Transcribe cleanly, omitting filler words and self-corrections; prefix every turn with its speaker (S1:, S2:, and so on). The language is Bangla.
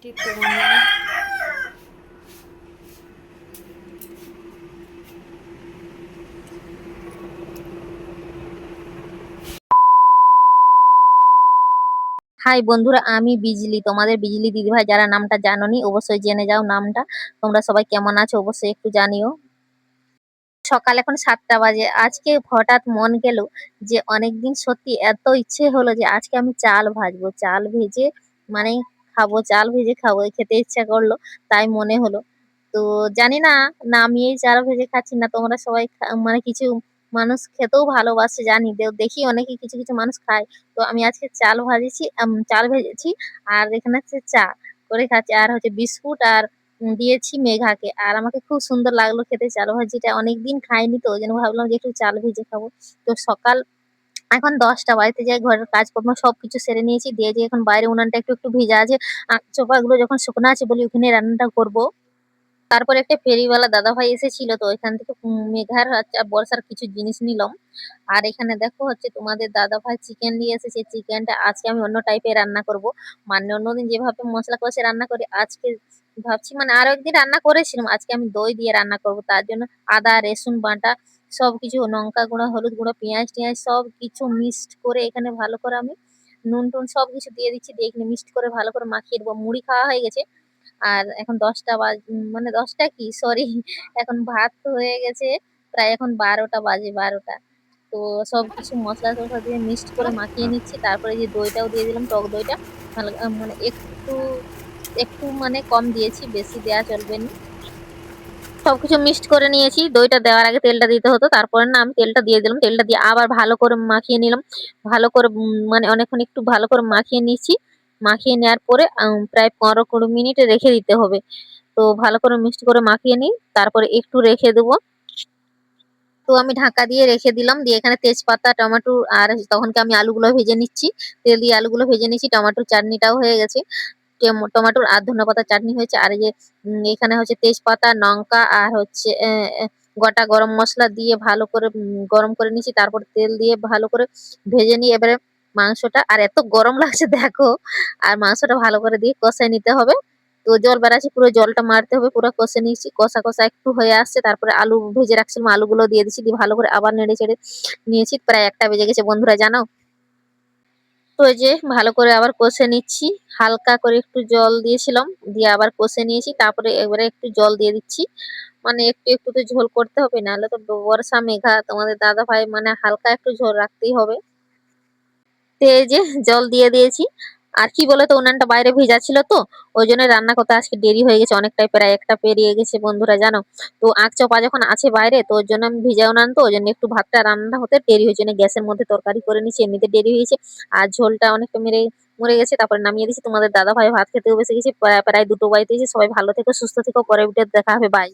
S1: চিত্তমণি। হাই বন্ধুরা, আমি বিজলি, তোমাদের বিজলি দিদিভাই। যারা নামটা জানোনি অবশ্যই জেনে যাও নামটা। তোমরা সবাই কেমন আছো অবশ্যই একটু জানিও। সকাল এখন 7টা বাজে। আজকে হঠাৎ মন গেল যে অনেকদিন সত্যি এত ইচ্ছে হলো যে আজকে আমি চাল ভাজবো, চাল ভেজে মানে খাবো, চাল ভেজে খাবো, খেতে ইচ্ছা করলো। তাই মনে হলো। তো জানি না, না আমি এই চাল ভেজে খাচ্ছি না তোমরা সবাই মানে কিছু মানুষ খেতেও ভালোবাসে জানি, দেখি অনেকে কিছু কিছু মানুষ খায়। তো আমি আজকে চাল ভাজেছি, চাল ভেজেছি, আর এখানে হচ্ছে চা করে খাচ্ছি, আর হচ্ছে বিস্কুট, আর দিয়েছি মেঘাকে। আর আমাকে খুব সুন্দর লাগলো খেতে চাল ভাজিটা, অনেকদিন খাইনি তো ওই জন্য ভাবলাম যে একটু চাল ভেজে খাবো। তো সকাল এখন 10টা, বাড়িতে যাই, ঘরের কাজকর্ম সবকিছু সেরে নিয়েছি, দিয়ে যে এখন বাইরে উনানটা একটু একটু ভিজা আছে, চোপা গুলো যখন শুকনো আছে বলি ওখানে রান্নাটা করব। তারপরে একটা ফেরিওয়ালা দাদা ভাই এসেছিল, তো এখান থেকে মেঘার আর বর্ষার কিছু জিনিস নিলাম। আর এখানে দেখো হচ্ছে তোমাদের দাদা ভাই চিকেন নিয়ে এসেছে। চিকেনটা আজকে আমি অন্য টাইপের রান্না করব, মানে অন্যদিন যেভাবে মশলা কষে রান্না করি আজকে ভাবছি, মানে আরো একদিন রান্না করেছিলাম, আজকে আমি দই দিয়ে রান্না করব। তার জন্য আদা রসুন বাটা সবকিছু, লঙ্কা গুঁড়ো, হলুদ গুঁড়ো, পেঁয়াজ টিয়াজ সব কিছু মিক্সড করে এখানে ভালো করে আমি নুন টুন সবকিছু দিয়ে দিচ্ছি, দিয়ে এখানে মিক্সড করে ভালো করে মাখিয়ে দেবো। মুড়ি খাওয়া হয়ে গেছে। আর এখন 10টা মানে 10টা কি সরি, এখন ভাত হয়ে গেছে প্রায়, এখন 12টা বাজে, 12টা। তো সবকিছু মশলা টসলা দিয়ে মিক্সড করে মাখিয়ে নিচ্ছি, তারপরে যে দইটাও দিয়ে দিলাম, টক দইটা। মানে একটু একটু মানে কম দিয়েছি, বেশি দেওয়া চলবে না। সবকিছু মিক্সড করে নিয়েছি, দইটা দেওয়ার আগে তেলটা দিতে হতো, তারপরে না আমি তেলটা দিয়ে দিলাম, তেলটা দিয়ে আবার ভালো করে মাখিয়ে নিলাম। ভালো করে মানে অনেকক্ষণ একটু ভালো করে মাখিয়ে নিচ্ছি। মাখিয়ে নেওয়ার পরে প্রায় 15-20 মিনিট রেখে দিতে হবে। তো ভালো করে মিক্সড করে মাখিয়ে নিই, তারপরে একটু রেখে দেবো। তো আমি ঢাকা দিয়ে রেখে দিলাম, দিয়ে এখানে তেজপাতা, টমেটো, আর তখনকে আমি আলুগুলো ভেজে নিচ্ছি। তেল দিয়ে আলুগুলো ভেজে নিচ্ছি, টমেটোর চাটনিটাও হয়ে গেছে। টমেটোর আর ধনেপাতার চাটনি হয়েছে। আর এই যে এখানে হচ্ছে তেজপাতা, লঙ্কা, আর হচ্ছে গোটা গরম মশলা দিয়ে ভালো করে গরম করে নিচ্ছি, তারপর তেল দিয়ে ভালো করে ভেজে নিয়ে এবারে মাংসটা, আর এত গরম লাগছে দেখো, আর মাংসটা ভালো করে দিয়ে কষাই নিতে হবে। তো জল বেড়াচ্ছে, পুরো জলটা মারতে হবে, পুরো কষে নিচ্ছি, কষা কষা একটু হয়ে আসছে, তারপরে আলু ভেজে রাখছিলাম আলুগুলো দিয়ে দিচ্ছি, দিয়ে ভালো করে আবার নেড়ে চেড়ে নিয়েছি। প্রায় 1টা বেজে গেছে বন্ধুরা, জানো। তো এই যে ভালো করে আবার কষে নিচ্ছি, হালকা করে একটু জল দিয়েছিলাম, দিয়ে আবার কষে নিয়েছি, তারপরে এবারে একটু জল দিয়ে দিচ্ছি। মানে একটু একটু তো ঝোল করতে হবে, নাহলে তো বর্ষা মেঘা তোমাদের দাদা ভাই, মানে হালকা একটু ঝোল রাখতেই হবে। তো এই যে জল দিয়ে দিয়েছি। আর কি বলতো, উনানটা বাইরে ভেজা ছিল তো ওই জন্য রান্না করতে আজকে দেরি হয়ে গেছে অনেকটাই, প্রায় 1টা পেরিয়ে গেছে বন্ধুরা, জানো। তো আঁক চপা যখন আছে বাইরে, তো ওই জন্য আমি ভিজা উনান, তো ওই জন্য একটু ভাতটা রান্না হতে দেরি হয়েছে, না গ্যাসের মধ্যে তরকারি করে নিচ্ছি, এমনিতে দেরি হয়েছে। আর ঝোলটা অনেকটা মরে গেছে, তারপরে নামিয়ে দিচ্ছি। তোমাদের দাদা ভাই ভাত খেতেও বসে গেছে, প্রায় 2টো বাজতে গেছে। সবাই ভালো থেকো, সুস্থ থেকো, পরে ভিডিওতে দেখা হবে, বাই।